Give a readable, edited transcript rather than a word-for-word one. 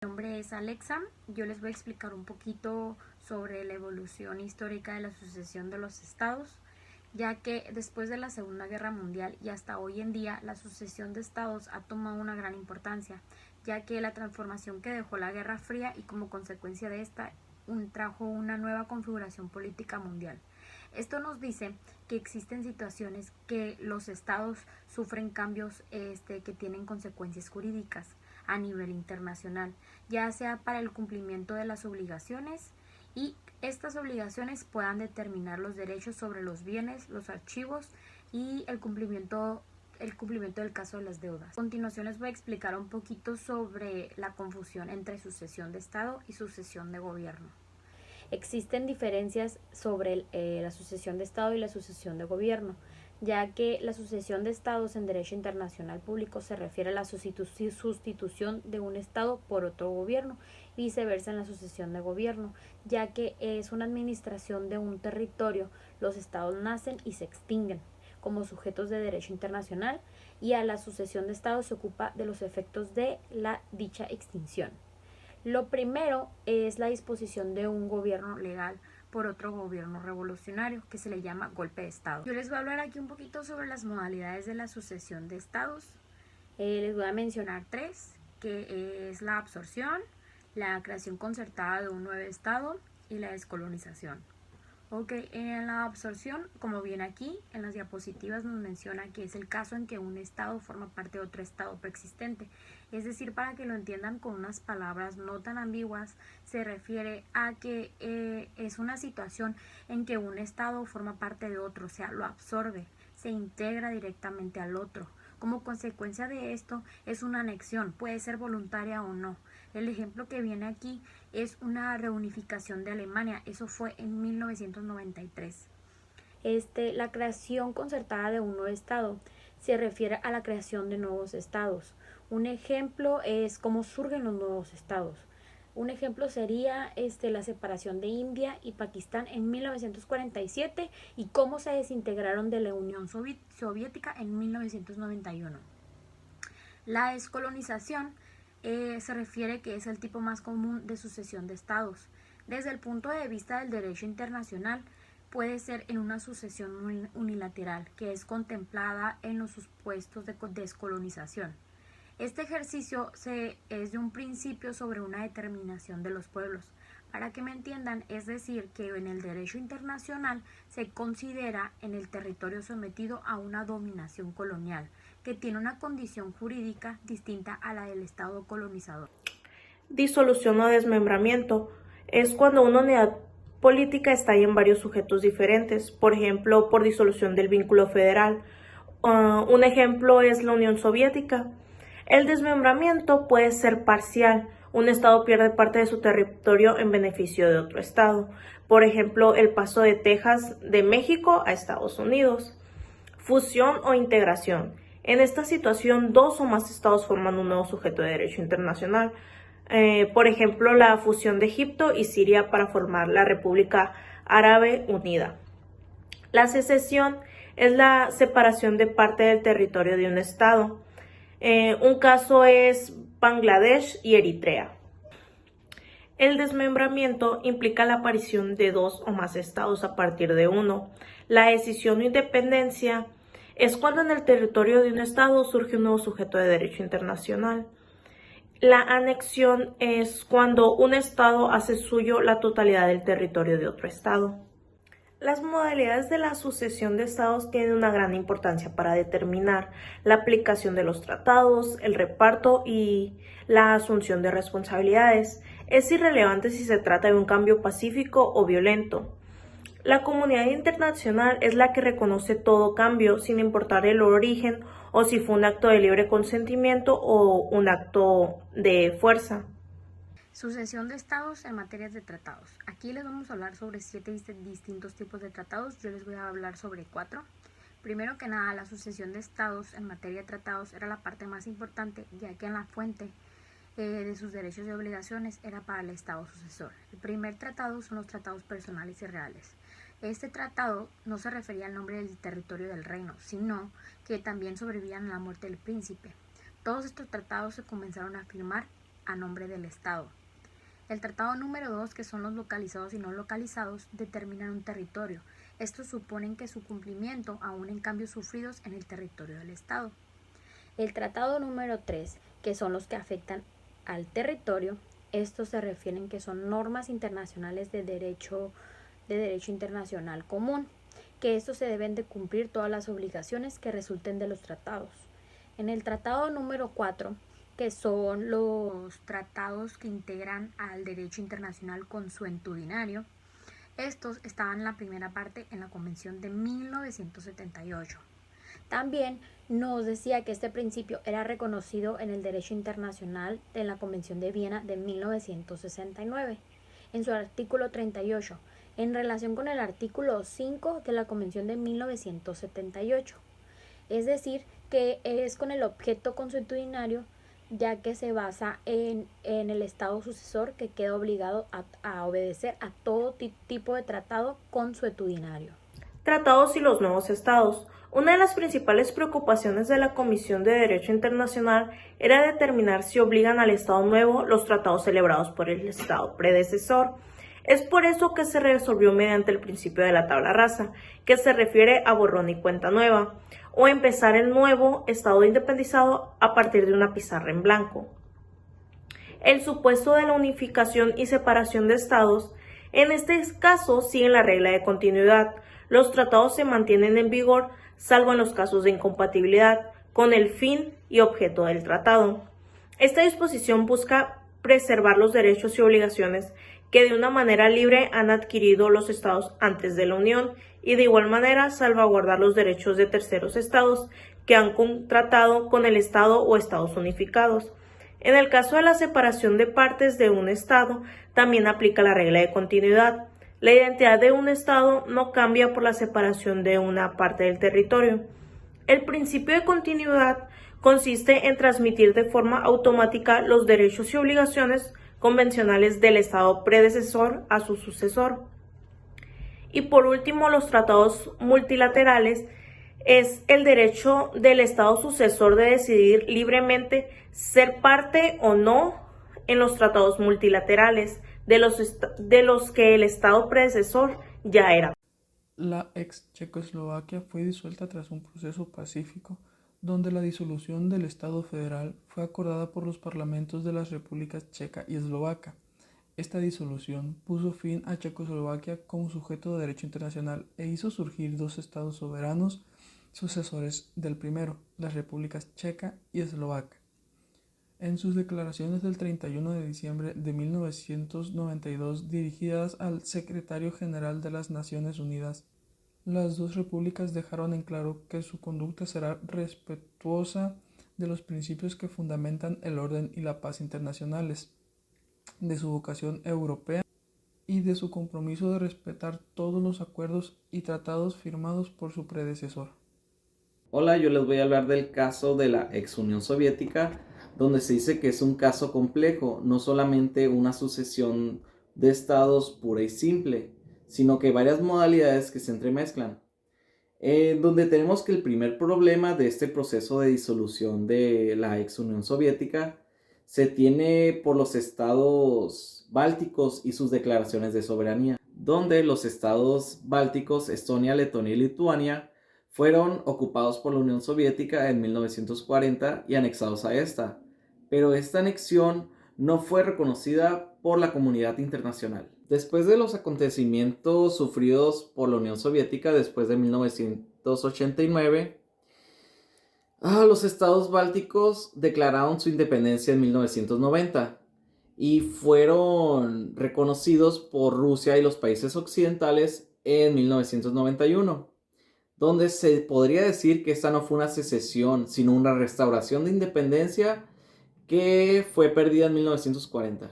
Mi nombre es Alexa. Yo les voy a explicar un poquito sobre la evolución histórica de la sucesión de los estados, ya que después de la Segunda Guerra Mundial y hasta hoy en día la sucesión de estados ha tomado una gran importancia, ya que la transformación que dejó la Guerra Fría y como consecuencia de esta trajo una nueva configuración política mundial. Esto nos dice que existen situaciones que los estados sufren cambios que tienen consecuencias jurídicas a nivel internacional, ya sea para el cumplimiento de las obligaciones y estas obligaciones puedan determinar los derechos sobre los bienes, los archivos y el cumplimiento del caso de las deudas. A continuación les voy a explicar un poquito sobre la confusión entre sucesión de Estado y sucesión de gobierno. Existen diferencias sobre la sucesión de Estado y la sucesión de gobierno, ya que la sucesión de estados en derecho internacional público se refiere a la sustitución de un estado por otro gobierno y viceversa en la sucesión de gobierno, ya que es una administración de un territorio. Los estados nacen y se extinguen como sujetos de derecho internacional y a la sucesión de estados se ocupa de los efectos de la dicha extinción. Lo primero es la disposición de un gobierno legal por otro gobierno revolucionario que se le llama golpe de estado. Yo les voy a hablar aquí un poquito sobre las modalidades de la sucesión de estados. Les voy a mencionar tres, que es la absorción, la creación concertada de un nuevo estado y la descolonización. Ok, en la absorción, como viene aquí, en las diapositivas nos menciona que es el caso en que un estado forma parte de otro estado preexistente. Es decir, para que lo entiendan con unas palabras no tan ambiguas, se refiere a que es una situación en que un estado forma parte de otro, o sea, lo absorbe, se integra directamente al otro. Como consecuencia de esto es una anexión, puede ser voluntaria o no. El ejemplo que viene aquí es una reunificación de Alemania, eso fue en 1993. La creación concertada de un nuevo estado se refiere a la creación de nuevos estados. Un ejemplo es cómo surgen los nuevos estados. Un ejemplo sería la separación de India y Pakistán en 1947 y cómo se desintegraron de la Unión Soviética en 1991. La descolonización se refiere que es el tipo más común de sucesión de estados. Desde el punto de vista del derecho internacional, puede ser en una sucesión unilateral, que es contemplada en los supuestos de descolonización. Este ejercicio es de un principio sobre una determinación de los pueblos. Para que me entiendan, es decir, que en el derecho internacional se considera en el territorio sometido a una dominación colonial, que tiene una condición jurídica distinta a la del Estado colonizador. Disolución o desmembramiento es cuando una unidad política estalla en varios sujetos diferentes, por ejemplo, por disolución del vínculo federal. Un ejemplo es la Unión Soviética. El desmembramiento puede ser parcial. Un estado pierde parte de su territorio en beneficio de otro estado. Por ejemplo, el paso de Texas de México a Estados Unidos. Fusión o integración. En esta situación, dos o más estados forman un nuevo sujeto de derecho internacional. Por ejemplo, la fusión de Egipto y Siria para formar la República Árabe Unida. La secesión es la separación de parte del territorio de un estado. Un caso es Bangladesh y Eritrea. El desmembramiento implica la aparición de dos o más estados a partir de uno. La escisión o independencia es cuando en el territorio de un estado surge un nuevo sujeto de derecho internacional. La anexión es cuando un estado hace suyo la totalidad del territorio de otro estado. Las modalidades de la sucesión de estados tienen una gran importancia para determinar la aplicación de los tratados, el reparto y la asunción de responsabilidades. Es irrelevante si se trata de un cambio pacífico o violento. La comunidad internacional es la que reconoce todo cambio, sin importar el origen o si fue un acto de libre consentimiento o un acto de fuerza. Sucesión de estados en materias de tratados. Aquí les vamos a hablar sobre 7 distintos tipos de tratados. Yo les voy a hablar sobre 4. Primero que nada, la sucesión de estados en materia de tratados era la parte más importante, ya que en la fuente de sus derechos y obligaciones era para el estado sucesor. El primer tratado son los tratados personales y reales. Este tratado no se refería al nombre del territorio del reino, sino que también sobrevivían a la muerte del príncipe. Todos estos tratados se comenzaron a firmar a nombre del Estado. El tratado número 2, que son los localizados y no localizados, determinan un territorio. Estos suponen que su cumplimiento aún en cambios sufridos en el territorio del Estado. El tratado número 3, que son los que afectan al territorio, estos se refieren que son normas internacionales de derecho internacional común, que estos se deben de cumplir todas las obligaciones que resulten de los tratados. En el tratado número 4, que son los tratados que integran al derecho internacional consuetudinario, estos estaban en la primera parte en la Convención de 1978. También nos decía que este principio era reconocido en el derecho internacional en la Convención de Viena de 1969, en su artículo 38, en relación con el artículo 5 de la Convención de 1978. Es decir, que es con el objeto consuetudinario, ya que se basa en el Estado sucesor, que queda obligado a obedecer a todo tipo de tratado consuetudinario. Tratados y los nuevos estados. Una de las principales preocupaciones de la Comisión de Derecho Internacional era determinar si obligan al Estado nuevo los tratados celebrados por el Estado predecesor. Es por eso que se resolvió mediante el principio de la tabla rasa, que se refiere a borrón y cuenta nueva, o empezar el nuevo Estado independizado a partir de una pizarra en blanco. El supuesto de la unificación y separación de estados, en este caso sigue la regla de continuidad. Los tratados se mantienen en vigor, salvo en los casos de incompatibilidad con el fin y objeto del tratado. Esta disposición busca preservar los derechos y obligaciones que de una manera libre han adquirido los estados antes de la Unión y de igual manera salvaguardar los derechos de terceros estados que han contratado con el Estado o estados unificados. En el caso de la separación de partes de un estado, también aplica la regla de continuidad. La identidad de un estado no cambia por la separación de una parte del territorio. El principio de continuidad consiste en transmitir de forma automática los derechos y obligaciones convencionales del estado predecesor a su sucesor. Y por último, los tratados multilaterales es el derecho del estado sucesor de decidir libremente ser parte o no en los tratados multilaterales de los que el estado predecesor ya era. La ex Checoslovaquia fue disuelta tras un proceso pacífico donde la disolución del Estado federal fue acordada por los parlamentos de las repúblicas checa y eslovaca. Esta disolución puso fin a Checoslovaquia como sujeto de derecho internacional e hizo surgir dos estados soberanos sucesores del primero, las repúblicas checa y eslovaca. En sus declaraciones del 31 de diciembre de 1992 dirigidas al secretario general de las Naciones Unidas, las dos repúblicas dejaron en claro que su conducta será respetuosa de los principios que fundamentan el orden y la paz internacionales, de su vocación europea y de su compromiso de respetar todos los acuerdos y tratados firmados por su predecesor. Hola, yo les voy a hablar del caso de la ex Unión Soviética, donde se dice que es un caso complejo, no solamente una sucesión de estados pura y simple, sino que varias modalidades que se entremezclan. Donde tenemos que el primer problema de este proceso de disolución de la ex Unión Soviética se tiene por los estados bálticos y sus declaraciones de soberanía, donde los estados bálticos, Estonia, Letonia y Lituania, fueron ocupados por la Unión Soviética en 1940 y anexados a esta, pero esta anexión no fue reconocida por la comunidad internacional. Después de los acontecimientos sufridos por la Unión Soviética después de 1989, los estados bálticos declararon su independencia en 1990 y fueron reconocidos por Rusia y los países occidentales en 1991. Donde se podría decir que esta no fue una secesión, sino una restauración de independencia que fue perdida en 1940.